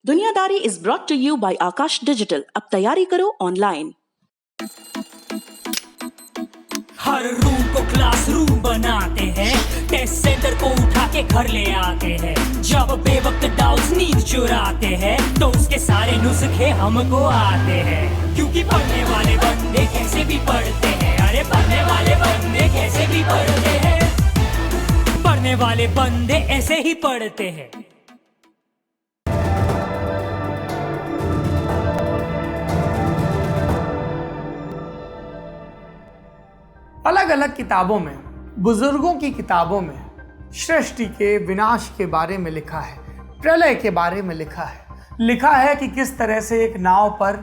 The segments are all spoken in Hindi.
दुनियादारी is brought to you by Aakash digital. अब तैयारी करो ऑनलाइन। हर रूम को क्लासरूम बनाते हैं, टेस्ट सेंटर को उठा के घर ले आते हैं। जब बेवक्त डाउट्स नींद चुराते हैं तो उसके सारे नुस्खे हमको आते हैं। क्योंकि पढ़ने वाले बंदे कैसे भी पढ़ते हैं, अरे पढ़ने वाले बंदे कैसे भी पढ़ते हैं, पढ़ने वाले बंदे ऐसे ही पढ़ते हैं। अलग अलग किताबों में, बुजुर्गों की किताबों में सृष्टि के विनाश के बारे में लिखा है, प्रलय के बारे में लिखा है कि किस तरह से एक नाव पर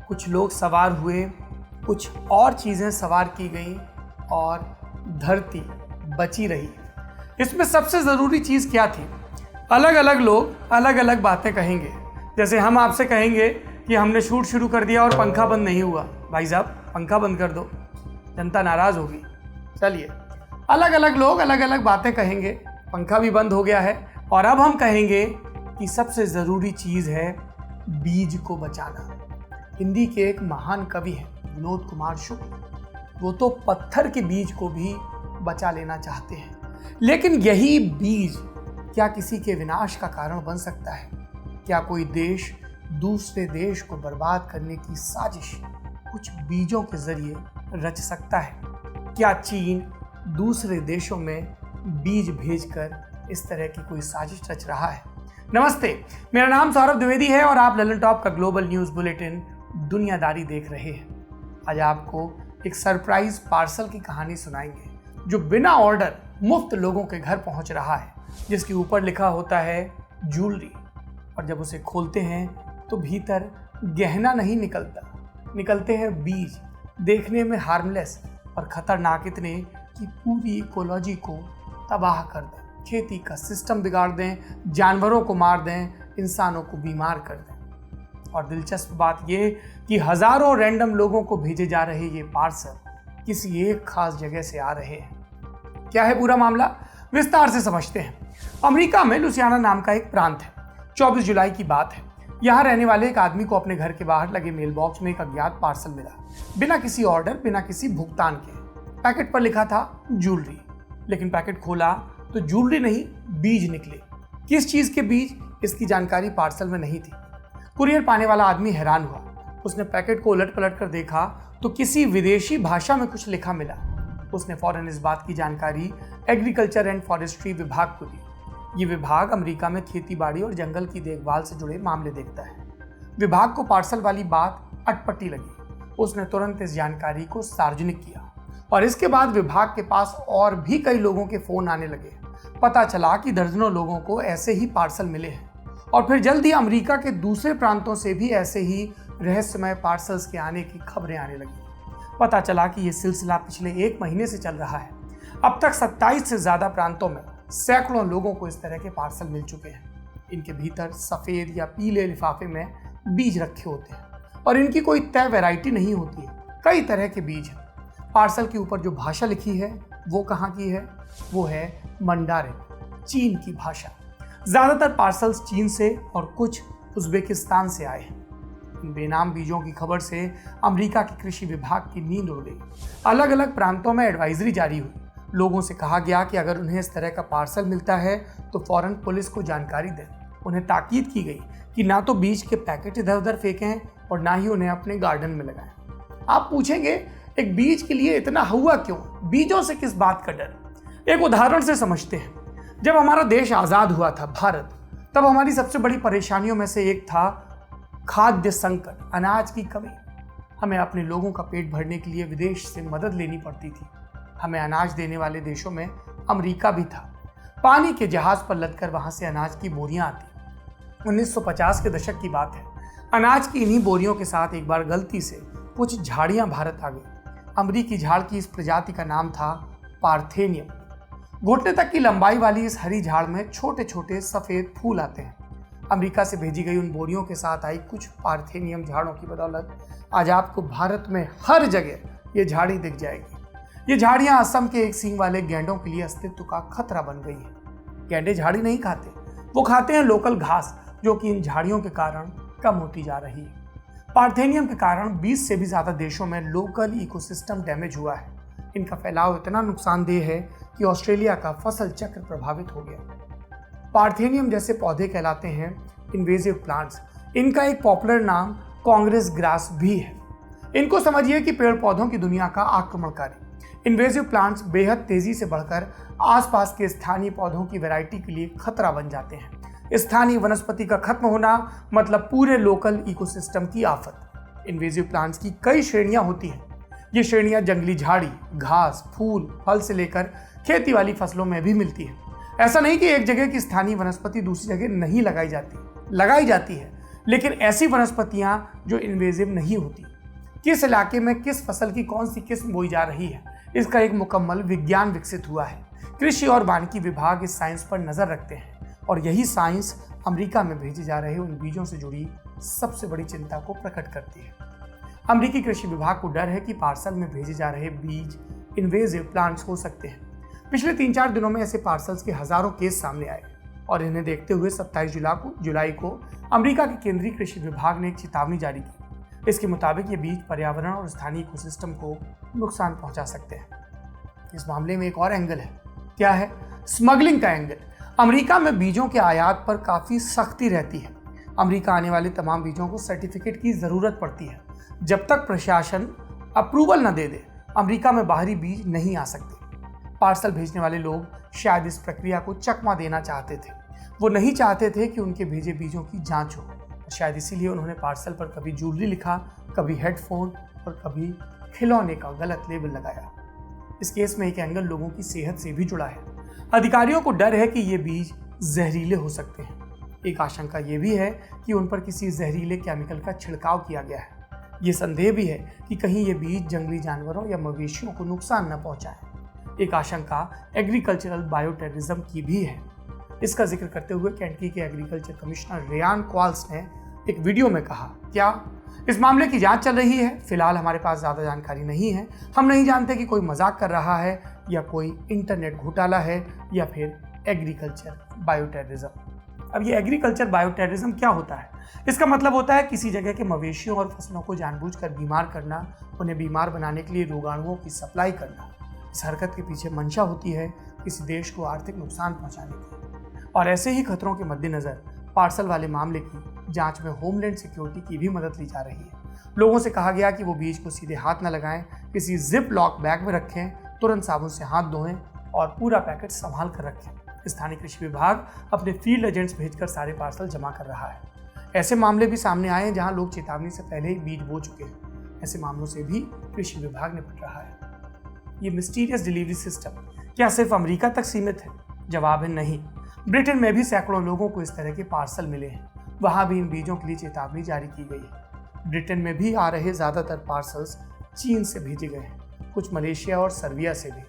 कुछ लोग सवार हुए, कुछ और चीज़ें सवार की गई और धरती बची रही। इसमें सबसे ज़रूरी चीज़ क्या थी? अलग अलग लोग अलग अलग बातें कहेंगे। जैसे हम आपसे कहेंगे कि हमने शूट शुरू कर दिया और पंखा बंद नहीं हुआ। भाई साहब पंखा बंद कर दो, जनता नाराज होगी। चलिए, अलग अलग लोग अलग अलग बातें कहेंगे। पंखा भी बंद हो गया है और अब हम कहेंगे कि सबसे ज़रूरी चीज़ है बीज को बचाना। हिंदी के एक महान कवि हैं विनोद कुमार शुक्ल, वो तो पत्थर के बीज को भी बचा लेना चाहते हैं। लेकिन यही बीज क्या किसी के विनाश का कारण बन सकता है? क्या कोई देश दूसरे देश को बर्बाद करने की साजिश कुछ बीजों के जरिए रच सकता है? क्या चीन दूसरे देशों में बीज भेजकर इस तरह की कोई साजिश रच रहा है? नमस्ते, मेरा नाम सौरभ द्विवेदी है और आप ललन टॉप का ग्लोबल न्यूज़ बुलेटिन दुनियादारी देख रहे हैं। आज आपको एक सरप्राइज पार्सल की कहानी सुनाएंगे जो बिना ऑर्डर मुफ्त लोगों के घर पहुंच रहा है, जिसके ऊपर लिखा होता है ज्वेलरी, और जब उसे खोलते हैं तो भीतर गहना नहीं निकलते हैं बीज, देखने में हार्मलेस और ख़तरनाक इतने कि पूरी इकोलॉजी को तबाह कर दें, खेती का सिस्टम बिगाड़ दें, जानवरों को मार दें, इंसानों को बीमार कर दें। और दिलचस्प बात ये कि हज़ारों रैंडम लोगों को भेजे जा रहे ये पार्सल किसी एक खास जगह से आ रहे हैं। क्या है पूरा मामला, विस्तार से समझते हैं। अमेरिका में लुसियाना नाम का एक प्रांत है। 24 जुलाई की बात है। यहाँ रहने वाले एक आदमी को अपने घर के बाहर लगे मेल बॉक्स में एक अज्ञात पार्सल मिला, बिना किसी ऑर्डर, बिना किसी भुगतान के। पैकेट पर लिखा था ज्वेलरी, लेकिन पैकेट खोला तो ज्वेलरी नहीं, बीज निकले। किस चीज़ के बीज, इसकी जानकारी पार्सल में नहीं थी। कुरियर पाने वाला आदमी हैरान हुआ। उसने पैकेट को उलट पलट कर देखा तो किसी विदेशी भाषा में कुछ लिखा मिला। उसने फौरन इस बात की जानकारी एग्रीकल्चर एंड फॉरेस्ट्री विभाग को दी। ये विभाग अमेरिका में खेती बाड़ी और जंगल की देखभाल से जुड़े मामले देखता है। विभाग को पार्सल वाली बात अटपटी लगी। उसने तुरंत इस जानकारी को सार्वजनिक किया और इसके बाद विभाग के पास और भी कई लोगों के फोन आने लगे। पता चला कि दर्जनों लोगों को ऐसे ही पार्सल मिले हैं और फिर जल्द ही अमेरिका के दूसरे प्रांतों से भी ऐसे ही रहस्यमय पार्सल्स के आने की खबरें आने लगी। पता चला कि ये सिलसिला पिछले 1 महीने से चल रहा है। अब तक 27 से ज़्यादा प्रांतों में सैकड़ों लोगों को इस तरह के पार्सल मिल चुके हैं। इनके भीतर सफ़ेद या पीले लिफाफे में बीज रखे होते हैं और इनकी कोई तय वैरायटी नहीं होती है। कई तरह के बीज हैं। पार्सल के ऊपर जो भाषा लिखी है वो कहाँ की है? वो है मंडारिन, चीन की भाषा। ज़्यादातर पार्सल्स चीन से और कुछ उज़्बेकिस्तान से आए हैं। इन बेनाम बीजों की खबर से अमेरिका के कृषि विभाग की नींद उड़ गई। अलग अलग प्रांतों में एडवाइजरी जारी हुई। लोगों से कहा गया कि अगर उन्हें इस तरह का पार्सल मिलता है तो फौरन पुलिस को जानकारी दें। उन्हें ताकीद की गई कि ना तो बीज के पैकेट इधर उधर फेंकें और ना ही उन्हें अपने गार्डन में लगाएं। आप पूछेंगे, एक बीज के लिए इतना हुआ क्यों? बीजों से किस बात का डर? एक उदाहरण से समझते हैं। जब हमारा देश आज़ाद हुआ था, भारत, तब हमारी सबसे बड़ी परेशानियों में से एक था खाद्य संकट, अनाज की कमी। हमें अपने लोगों का पेट भरने के लिए विदेश से मदद लेनी पड़ती थी। हमें अनाज देने वाले देशों में अमेरिका भी था। पानी के जहाज पर लदकर वहां से अनाज की बोरियां आती। 1950 के दशक की बात है। अनाज की इन्हीं बोरियों के साथ एक बार गलती से कुछ झाड़ियां भारत आ गई। अमरीकी झाड़ की इस प्रजाति का नाम था पार्थेनियम। घुटने तक की लंबाई वाली इस हरी झाड़ में छोटे छोटे सफ़ेद फूल आते हैं। अमेरिका से भेजी गई उन बोरियों के साथ आई कुछ पार्थेनियम झाड़ों की बदौलत आज आपको भारत में हर जगह ये झाड़ी दिख जाएगी। ये झाड़ियाँ असम के एक सींग वाले गैंडों के लिए अस्तित्व का खतरा बन गई है। गैंडे झाड़ी नहीं खाते, वो खाते हैं लोकल घास, जो कि इन झाड़ियों के कारण कम होती जा रही है। पार्थेनियम के कारण 20 से भी ज़्यादा देशों में लोकल इकोसिस्टम डैमेज हुआ है। इनका फैलाव इतना नुकसानदेह है कि ऑस्ट्रेलिया का फसल चक्र प्रभावित हो गया। पार्थेनियम जैसे पौधे कहलाते हैं इन्वेजिव प्लांट्स। इनका एक पॉपुलर नाम कांग्रेस ग्रास भी है। इनको समझिए कि पेड़ पौधों की दुनिया का आक्रमणकारी। इन्वेजिव प्लांट्स बेहद तेजी से बढ़कर आसपास के स्थानीय पौधों की वैरायटी के लिए खतरा बन जाते हैं। स्थानीय वनस्पति का खत्म होना मतलब पूरे लोकल इकोसिस्टम की आफत। इन्वेजिव प्लांट्स की कई श्रेणियां होती हैं। ये श्रेणियां जंगली झाड़ी, घास, फूल, फल से लेकर खेती वाली फसलों में भी मिलती हैं। ऐसा नहीं कि एक जगह की स्थानीय वनस्पति दूसरी जगह नहीं लगाई जाती है, लेकिन ऐसी वनस्पतियां जो इन्वेजिव नहीं होती। किस इलाके में किस फसल की कौन सी किस्म बोई जा रही है, इसका एक मुकम्मल विज्ञान विकसित हुआ है। कृषि और वानिकी विभाग इस साइंस पर नजर रखते हैं और यही साइंस अमेरिका में भेजे जा रहे उन बीजों से जुड़ी सबसे बड़ी चिंता को प्रकट करती है। अमेरिकी कृषि विभाग को डर है कि पार्सल में भेजे जा रहे बीज इन्वेजिव प्लांट्स हो सकते हैं। पिछले 3-4 दिनों में ऐसे पार्सल्स के हजारों केस सामने आए और इन्हें देखते हुए 27 जुलाई को अमेरिका के केंद्रीय कृषि विभाग ने एक चेतावनी जारी की। इसके मुताबिक ये बीज पर्यावरण और स्थानीय इकोसिस्टम को नुकसान पहुंचा सकते हैं। इस मामले में एक और एंगल है। क्या है? स्मगलिंग का एंगल। अमेरिका में बीजों के आयात पर काफी सख्ती रहती है। अमेरिका आने वाले तमाम बीजों को सर्टिफिकेट की जरूरत पड़ती है। जब तक प्रशासन अप्रूवल न दे दे, अमेरिका में बाहरी बीज नहीं आ सकते। पार्सल भेजने वाले लोग शायद इस प्रक्रिया को चकमा देना चाहते थे। वो नहीं चाहते थे कि उनके भेजे बीजों की जांच हो। शायद इसीलिए उन्होंने पार्सल पर कभी ज्वेलरी लिखा, कभी हेडफोन और कभी खिलौने का गलत लेबल लगाया। इस केस में एक एंगल लोगों की सेहत से भी जुड़ा है। अधिकारियों को डर है कि ये बीज जहरीले हो सकते हैं। एक आशंका ये भी है कि उन पर किसी जहरीले केमिकल का छिड़काव किया गया है। ये संदेह भी है कि कहीं ये बीज जंगली जानवरों या मवेशियों को नुकसान न पहुंचाए। एक आशंका एग्रीकल्चरल बायोटेररिज्म की भी है। इसका जिक्र करते हुए केंटकी के एग्रीकल्चर कमिश्नर रेयान क्वाल्स ने एक वीडियो में कहा, क्या इस मामले की जांच चल रही है? फिलहाल हमारे पास ज़्यादा जानकारी नहीं है। हम नहीं जानते कि कोई मजाक कर रहा है या कोई इंटरनेट घोटाला है या फिर एग्रीकल्चर बायोटेररिज्म। अब ये एग्रीकल्चर बायोटेररिज्म क्या होता है? इसका मतलब होता है किसी जगह के मवेशियों और फसलों को जानबूझकर बीमार करना, उन्हें बीमार बनाने के लिए रोगाणुओं की सप्लाई करना। इस हरकत के पीछे मंशा होती है किसी देश को आर्थिक नुकसान पहुंचाने की। और ऐसे ही खतरों के मद्देनजर पार्सल वाले मामले की जांच में होमलैंड सिक्योरिटी की भी मदद ली जा रही है। लोगों से कहा गया कि वो बीज को सीधे हाथ न लगाएं, किसी जिप लॉक बैग में रखें, तुरंत साबुन से हाथ धोएं और पूरा पैकेट संभाल कर रखें। स्थानीय कृषि विभाग अपने फील्ड एजेंट्स भेजकर सारे पार्सल जमा कर रहा है। ऐसे मामले भी सामने आए हैं जहां लोग चेतावनी से पहले ही बीज बो चुके हैं। ऐसे मामलों से भी कृषि विभाग निपट रहा है। ये मिस्टीरियस डिलीवरी सिस्टम क्या सिर्फ अमेरिका तक सीमित है? जवाब है नहीं। ब्रिटेन में भी सैकड़ों लोगों को इस तरह के पार्सल मिले हैं। वहां भी इन बीजों के लिए चेतावनी जारी की गई है। ब्रिटेन में भी आ रहे ज़्यादातर पार्सल्स चीन से भेजे गए हैं, कुछ मलेशिया और सर्बिया से भी।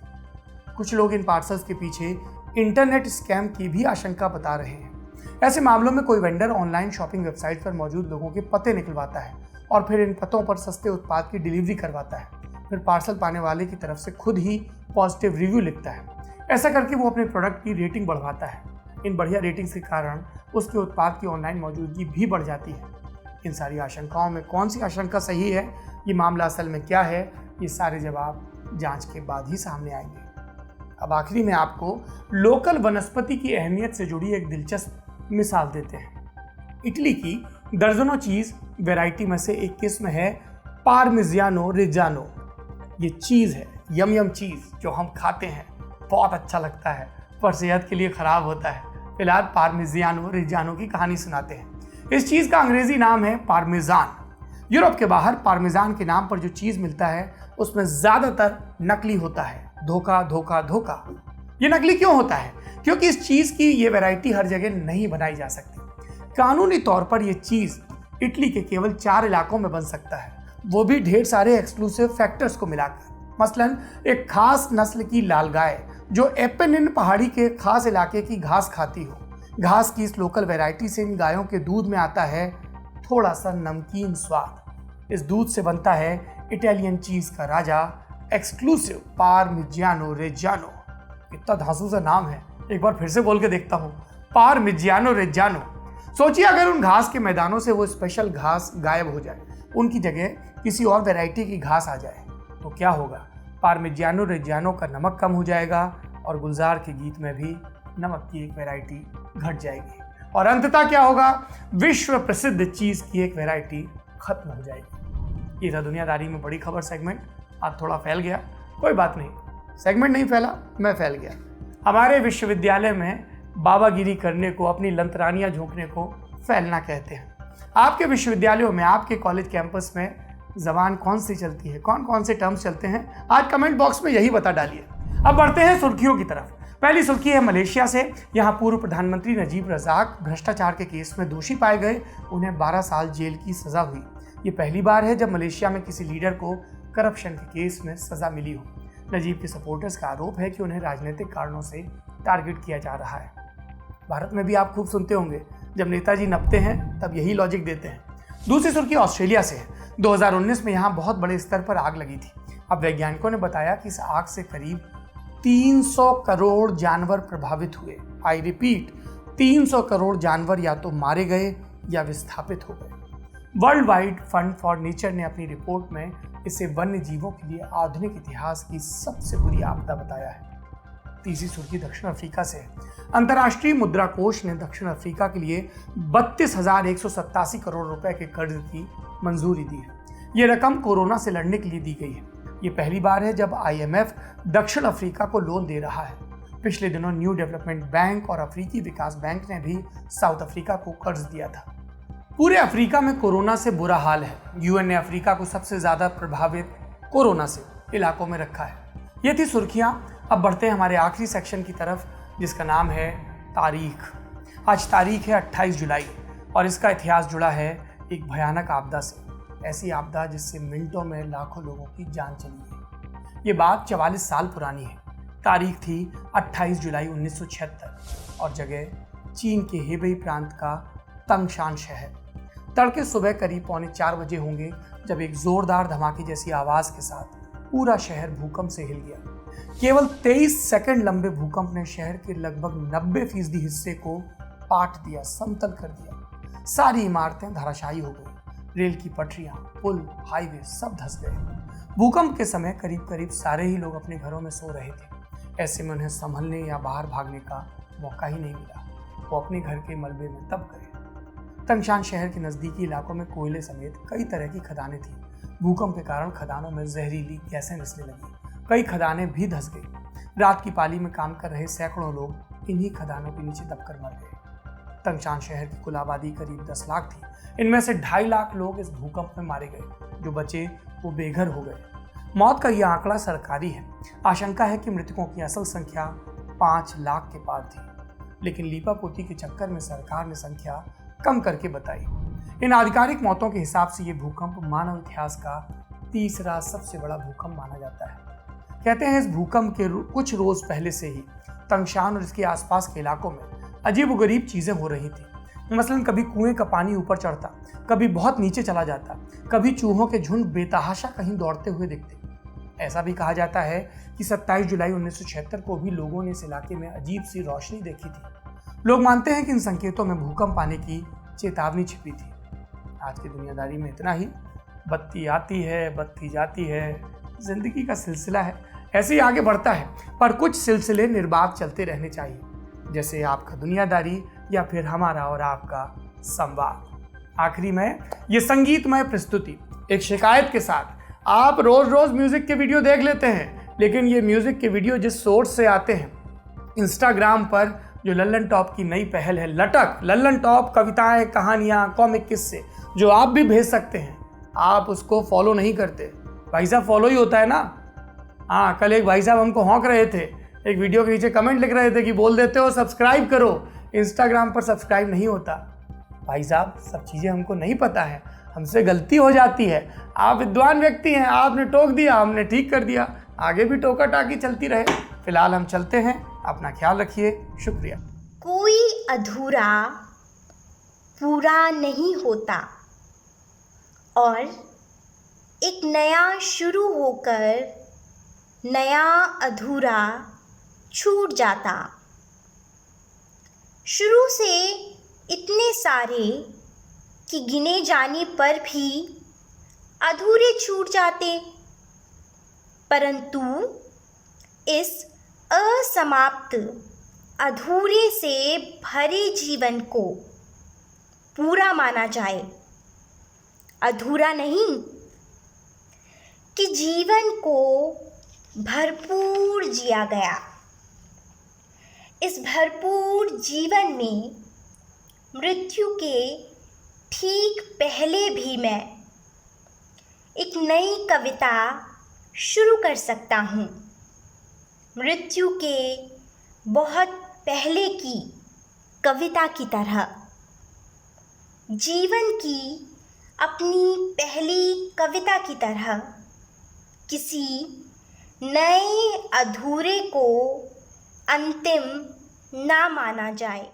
कुछ लोग इन पार्सल्स के पीछे इंटरनेट स्कैम की भी आशंका बता रहे हैं। ऐसे मामलों में कोई वेंडर ऑनलाइन शॉपिंग वेबसाइट पर मौजूद लोगों के पते निकलवाता है और फिर इन पतों पर सस्ते उत्पाद की डिलीवरी करवाता है। फिर पार्सल पाने वाले की तरफ से खुद ही पॉजिटिव रिव्यू लिखता है। ऐसा करके वो अपने प्रोडक्ट की रेटिंग बढ़वाता है। इन बढ़िया रेटिंग्स के कारण उसके उत्पाद की ऑनलाइन मौजूदगी भी बढ़ जाती है। इन सारी आशंकाओं में कौन सी आशंका सही है, ये मामला असल में क्या है, ये सारे जवाब जांच के बाद ही सामने आएंगे। अब आखिरी में आपको लोकल वनस्पति की अहमियत से जुड़ी एक दिलचस्प मिसाल देते हैं। इटली की दर्जनों चीज़ वैरायटी में से एक किस्म है पार्मिजियानो रिजानो। ये चीज़ है, यम चीज़ जो हम खाते हैं, बहुत अच्छा लगता है पर सेहत के लिए ख़राब होता है। फिलहाल पार्मिजियानो रिजानो की कहानी सुनाते हैं। इस चीज़ का अंग्रेजी नाम है पार्मेजान। यूरोप के बाहर पार्मेजान के नाम पर जो चीज़ मिलता है उसमें ज़्यादातर नकली होता है। धोखा धोखा धोखा। ये नकली क्यों होता है? क्योंकि इस चीज़ की ये वैरायटी हर जगह नहीं बनाई जा सकती। कानूनी तौर पर यह चीज़ इटली के केवल 4 इलाकों में बन सकता है, वो भी ढेर सारे एक्सक्लूसिव फैक्टर्स को मिलाकर। मसलन एक खास नस्ल की लाल गाय जो एपेनिन पहाड़ी के खास इलाके की घास खाती हो। घास की इस लोकल वैरायटी से इन गायों के दूध में आता है थोड़ा सा नमकीन स्वाद। इस दूध से बनता है इटालियन चीज़ का राजा एक्सक्लूसिव पार्मिजियानो रेजियानो। कितना धांसू सा नाम है, एक बार फिर से बोल के देखता हूँ, पार्मिजियानो रेजियानो। सोचिए अगर उन घास के मैदानों से वो स्पेशल घास गायब हो जाए, उनकी जगह किसी और वैरायटी की घास आ जाए, तो क्या होगा? पार्मिजियानो रेजियानो का नमक कम हो जाएगा और गुलजार के गीत में भी नमक की एक वैरायटी घट जाएगी और अंततः क्या होगा? विश्व प्रसिद्ध चीज की एक वैरायटी खत्म हो जाएगी। ये था दुनियादारी में बड़ी खबर सेगमेंट। आज थोड़ा फैल गया, कोई बात नहीं, सेगमेंट नहीं फैला, मैं फैल गया। हमारे विश्वविद्यालय में बाबागिरी करने को, अपनी लंतरानियां झोंकने को फैलना कहते हैं। आपके विश्वविद्यालयों में, आपके कॉलेज कैंपस में जबान कौन सी चलती है, कौन कौन से टर्म्स चलते हैं, आज कमेंट बॉक्स में यही बता डालिए। अब बढ़ते हैं सुर्खियों की तरफ। पहली सुर्खी है मलेशिया से। यहाँ पूर्व प्रधानमंत्री नजीब रजाक भ्रष्टाचार के केस में दोषी पाए गए, उन्हें 12 साल जेल की सजा हुई। ये पहली बार है जब मलेशिया में किसी लीडर को करप्शन के केस में सजा मिली हो। नजीब के सपोर्टर्स का आरोप है कि उन्हें राजनीतिक कारणों से टारगेट किया जा रहा है। भारत में भी आप खूब सुनते होंगे, जब नेताजी नपते हैं तब यही लॉजिक देते हैं। दूसरी सुर्खी ऑस्ट्रेलिया से है। 2019 में यहाँ बहुत बड़े स्तर पर आग लगी थी। अब वैज्ञानिकों ने बताया कि इस आग से करीब 300 करोड़ जानवर प्रभावित हुए। आई रिपीट, 300 करोड़ जानवर या तो मारे गए या विस्थापित हो गए। World wide fund for nature ने अपनी रिपोर्ट में इसे वन्य जीवों के लिए आधुनिक इतिहास की सबसे बुरी आपदा बताया है। तीसरी सुर्खी दक्षिण अफ्रीका से है। अंतर्राष्ट्रीय मुद्रा कोष ने दक्षिण अफ्रीका के लिए 32,187 करोड़ रुपए के कर्ज की मंजूरी दी है। ये रकम कोरोना से लड़ने के लिए दी गई है। ये पहली बार है जब IMF दक्षिण अफ्रीका को लोन दे रहा है। पिछले दिनों न्यू डेवलपमेंट बैंक और अफ्रीकी विकास बैंक ने भी साउथ अफ्रीका को कर्ज दिया था। पूरे अफ्रीका में कोरोना से बुरा हाल है। UN ने अफ्रीका को सबसे ज्यादा प्रभावित कोरोना से इलाकों में रखा है। ये थी सुर्खियां। अब बढ़ते हैं हमारे आखिरी सेक्शन की तरफ, जिसका नाम है तारीख। आज तारीख है 28 जुलाई और इसका इतिहास जुड़ा है एक भयानक आपदा से। ऐसी आपदा जिससे मिनटों में लाखों लोगों की जान चली गई। ये बात 44 साल पुरानी है। तारीख थी 28 जुलाई 1976 और जगह चीन के हेबेई प्रांत का तंगशान शहर। तड़के सुबह करीब 3:45 बजे होंगे जब एक जोरदार धमाके जैसी आवाज के साथ पूरा शहर भूकंप से हिल गया। केवल 23 सेकंड लंबे भूकंप ने शहर के लगभग 90% हिस्से को पाट दिया, समतल कर दिया। सारी इमारतें धराशायी हो गई। रेल की पटरियां, पुल, हाईवे सब धंस गए। भूकंप के समय करीब करीब सारे ही लोग अपने घरों में सो रहे थे। ऐसे में उन्हें संभलने या बाहर भागने का मौका ही नहीं मिला। वो अपने घर के मलबे में दब गए। तंगशान शहर के नजदीकी इलाकों में कोयले समेत कई तरह की खदानें थी। भूकंप के कारण खदानों में जहरीली गैसें रिसने लगी। कई खदानें भी धंस गई। रात की पाली में काम कर रहे सैकड़ों लोग इन्हीं खदानों के नीचे दबकर मर गए। तंगशान शहर की कुल आबादी करीब 10 लाख थी। इनमें से 2.5 लाख लोग इस भूकंप में मारे गए। जो बचे वो बेघर हो गए। मौत का यह आंकड़ा सरकारी है। आशंका है कि मृतकों की असल संख्या 5 लाख के पार थी, लेकिन लीपापोती के चक्कर में सरकार ने संख्या कम करके बताई। इन आधिकारिक मौतों के हिसाब से ये भूकंप मानव इतिहास का तीसरा सबसे बड़ा भूकंप माना जाता है। कहते हैं इस भूकंप के कुछ रोज पहले से ही तंगशान और इसके आसपास के इलाकों में अजीबोगरीब चीजें हो रही थी। मसलन कभी कुएं का पानी ऊपर चढ़ता, कभी बहुत नीचे चला जाता, कभी चूहों के झुंड बेतहाशा कहीं दौड़ते हुए दिखते। ऐसा भी कहा जाता है कि 27 जुलाई 1976 को भी लोगों ने इस इलाके में अजीब सी रोशनी देखी थी। लोग मानते हैं कि इन संकेतों में भूकंप आने की चेतावनी छिपी थी। आज की दुनियादारी में इतना ही। बत्ती आती है, बत्ती जाती है, जिंदगी का सिलसिला है, ऐसे ही आगे बढ़ता है। पर कुछ सिलसिले निर्बाध चलते रहने चाहिए, जैसे आपका दुनियादारी या फिर हमारा और आपका संवाद। आखिरी में ये संगीतमय प्रस्तुति एक शिकायत के साथ। आप रोज रोज म्यूजिक के वीडियो देख लेते हैं, लेकिन ये म्यूजिक के वीडियो जिस सोर्स से आते हैं, इंस्टाग्राम पर जो लल्लन टॉप की नई पहल है लटक, लल्लन टॉप कविताएं, कहानियां, कॉमिक किस्से जो आप भी भेज सकते हैं, आप उसको फॉलो नहीं करते। भाई साहब फॉलो ही होता है ना। हाँ, कल एक भाई साहब हमको हौंक रहे थे, एक वीडियो के नीचे कमेंट लिख रहे थे कि बोल देते हो सब्सक्राइब करो। इंस्टाग्राम पर सब्सक्राइब नहीं होता। भाई साहब सब चीज़ें हमको नहीं पता है, हमसे गलती हो जाती है। आप विद्वान व्यक्ति हैं, आपने टोक दिया, हमने ठीक कर दिया, आगे भी टोका टाकी चलती रहे। फिलहाल हम चलते हैं, अपना ख्याल रखिए, शुक्रिया। कोई अधूरा पूरा नहीं होता और एक नया शुरू होकर नया अधूरा छूट जाता। शुरू से इतने सारे कि गिने जाने पर भी अधूरे छूट जाते, परंतु इस असमाप्त अधूरे से भरे जीवन को पूरा माना जाए। अधूरा नहीं कि जीवन को भरपूर जिया गया। इस भरपूर जीवन में मृत्यु के ठीक पहले भी मैं एक नई कविता शुरू कर सकता हूँ। मृत्यु के बहुत पहले की कविता की तरह जीवन की अपनी पहली कविता की तरह किसी नए अधूरे को अंतिम ना माना जाए।